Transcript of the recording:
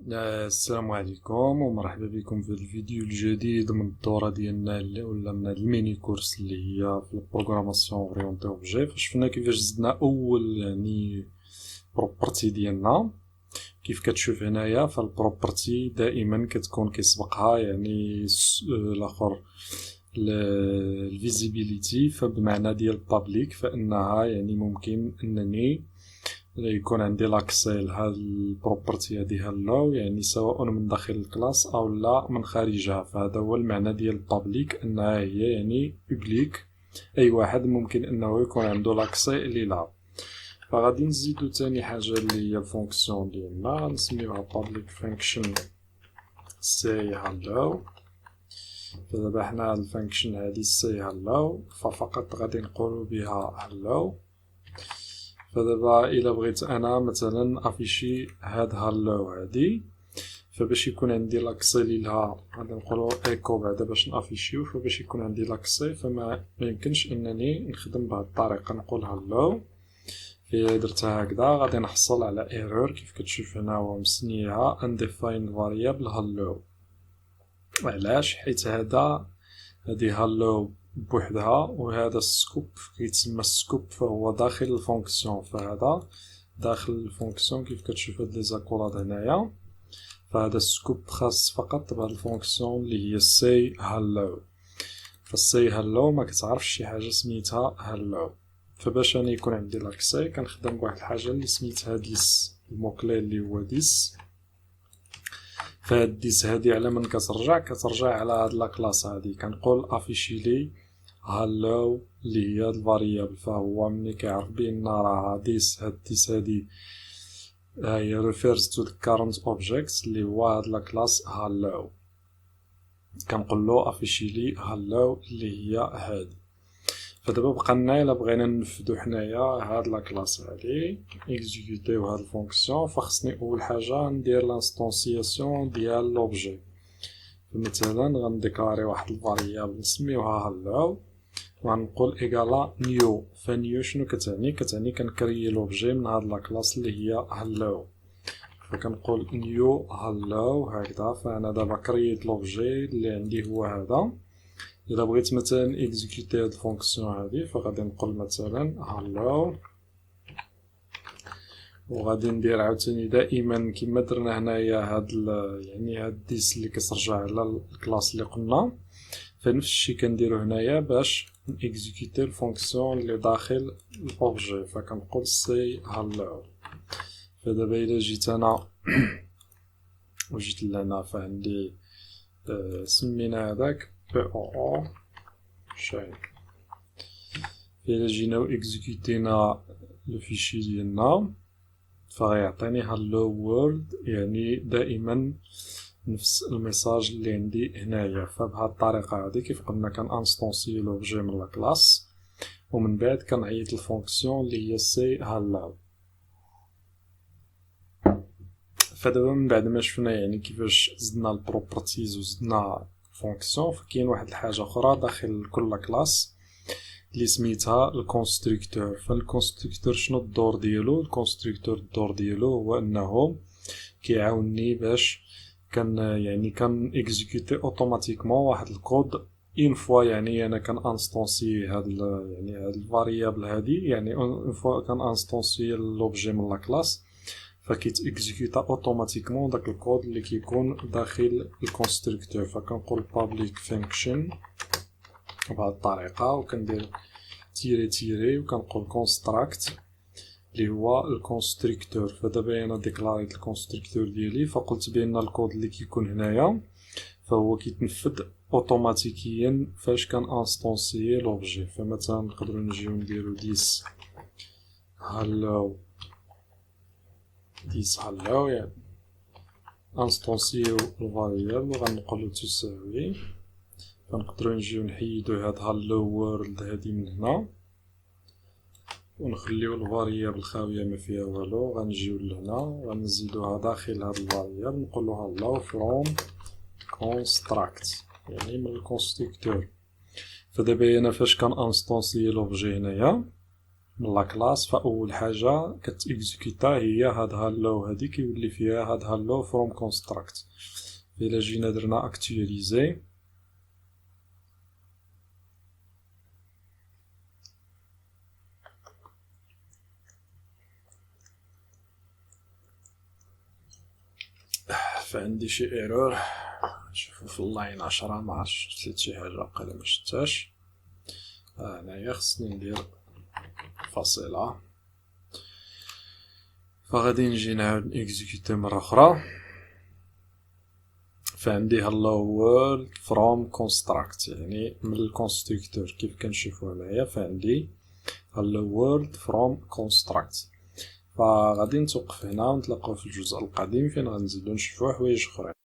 السلام عليكم ومرحبا بكم في الفيديو الجديد من الدورة ديالنا ولا من هاد الميني كورس اللي هي في البروغراماسيون اورينتي اوبجي. فشفنا كيفاش زدنا اول بروبرتي ديالنا. كيف كتشوف هنايا فالبروبرتي دائما كتكون كيسبقها الاخر الفيزيبيليتي، فبمعنى ديال بابليك فانها ممكن انني يكون عندي لاكسي لهاد البروبرتي هادي هالو، سواء من داخل الكلاس او لا من خارجها. فهذا هو المعنى ديال بابليك، انها هي بوبليك، اي واحد ممكن انه يكون عنده لاكسي ليها. فغادي نزيدو تاني حاجه اللي هي الفونكسيون ديالنا، نسميوها بابليك فانكشن سي هالو. فدابا حنا الفانكشن هادي سي هالو ففقط غادي نقولو بها هالو. فدابا الا بغيت انا مثلا افيشي هاد هالو هادي، فباش يكون عندي لاكسي ليها غادي نقولو ايكو بعدا باش نافيشيو. فباش يكون عندي لاكسي فما يمكنش انني نخدم بهاد الطريقه، نقول هالو في درتها هكذا غادي نحصل على ايرور. كيف كتشوف هنا هو مسميها undefined variable هالو. علاش؟ حيت هادي هالو بوحدها، وهذا السكوب كيتسمى السكوب فهو داخل الفونكسيون. فهذا داخل الفونكسيون كيف كتشوف هاد لي زاكولاد هنايا، فهذا السكوب خاص فقط بهاد الفونكسيون اللي هي سي هالو. فالسي هالو ما كتعرفش شي حاجه سميتها هالو. فباش انا يكون عندي لاكسي كنخدم بواحد الحاجه اللي سميتها ديس، الموكلي اللي هو ديس. فهاد ديس هادي على من كترجع على هاد لاكلاس هادي، كنقول افيشي لي هالو اللي هي هاد الفاريابل. فهو ملي كيعرف بان راه ديس، هاد ديس هادي هي refers to the current objects اللي هو هاد لاكلاس هالو، كنقولو افيشي لي هالو اللي هي هادي. فدابا بقالنا الا بغينا ننفذو حنايا هاد لاكلاس هادي اكزيكوتيو هاد الفونكسيون، فخصني اول حاجه ندير لانستونسياسيون ديال لوبجي. مثلا غنديكلاري واحد الفاريابل نسميوها هالو وغنقول ايكالا نيو. فنيو شنو كتعني؟ كتعني كنكريي لوبجي من هاد لاكلاس اللي هي هالو. فكنقول نيو هالو هكذا. فانا دابا كرييت لوبجي اللي عندي هو هذا. الا بغيت مثلا اكزيكوتي هاد الفونكسيون هادي فغادي نقول مثلا هالو، وغادي ندير عاوتاني دائما كما درنا هنايا هاد هاد ديس اللي كترجع على الكلاس اللي قلنا. فنفس الشيء كنديرو هنايا باش نكزيكوتي الفونكسيون اللي داخل الاوبجي. فكنقول سي هالو. فدابا الا جيت انا وجيت لهنا فعندي سمينا هذاك بي او شاي. الا جينا و اكزيكوتينا لو فيشي ديالنا فغيعطيني هالو وورلد، دائما نفس الميساج اللي عندي هنايا. فبهاد الطريقه هادي كيف قلنا كنانستونسي لوبجي من لاكلاس، ومن بعد كنعيط الفونكسيون اللي هي سي هالو. فدابا من بعد ما شفنا كيفاش زدنا البروبرتيز وزدنا فونكسيون، فكاين واحد الحاجه اخرى داخل كل كلاس اللي سميتها الكونستركتور. فالكونستركتور شنو الدور ديالو؟ الكونستركتور الدور ديالو هو انه كيعاونني باش كان اكزيكوتي اوتوماتيكمون واحد الكود اون فوا انا كان انستونسي هاد هاد الفاريابل هادي، اون فوا كان انستونسي لوبجي من لا كلاس فكيت اكزيكوتا اوتوماتيكمون داك الكود اللي كيكون داخل الكونستركتور. فكنقول public function بهاد الطريقه وكندير تيري تيري وكنقول كونستراكت اللي هو الكونستركتور. فدابا انا ديكلاريت الكونستركتور ديالي، فقلت بان الكود اللي كيكون هنايا فهو كيتنفذ اوتوماتيكيا فاش كان انستونسي لوبجي. فمثلا نقدروا نجيو نديرو ديس هالو ديس هالو انستونسيو الفاريابل وغنقولو تساوي. فنقدروا نجيو نحيدو هاد هالو وورلد هادي من هنا ونخليو الفاريابل خاويه ما فيها والو. غنجيو لهنا غنزيدوها داخل هاد الفاريابل نقولو هالو فروم كونستراكت من الكونستركتور. فدابا انا فاش كان انستونسي لوبجي هنايا من لا كلاس. فاول حاجه كتيكزيكوتا هي هاد هالو هادي كيولي فيها هاد هالو فروم كونستراكت. الا جينا درنا اكتواليزي فعندي شي ايرور. نشوفو في اللاين 10 معرفتش شفت شي حاجه وقيلا مشفتهاش. هنايا خصني ندير فاصله. فغادي نجي نعاود نيكزيكوتي مره اخرى. فعندي hello world from construct يعني من الكونستركتور كيف كنشوفو هنايا. فعندي hello world from construct. فغادي نتوقف هنا ونتلاقاو في الجزء القادم فين غنزيدو نشوفو حوايج اخرين.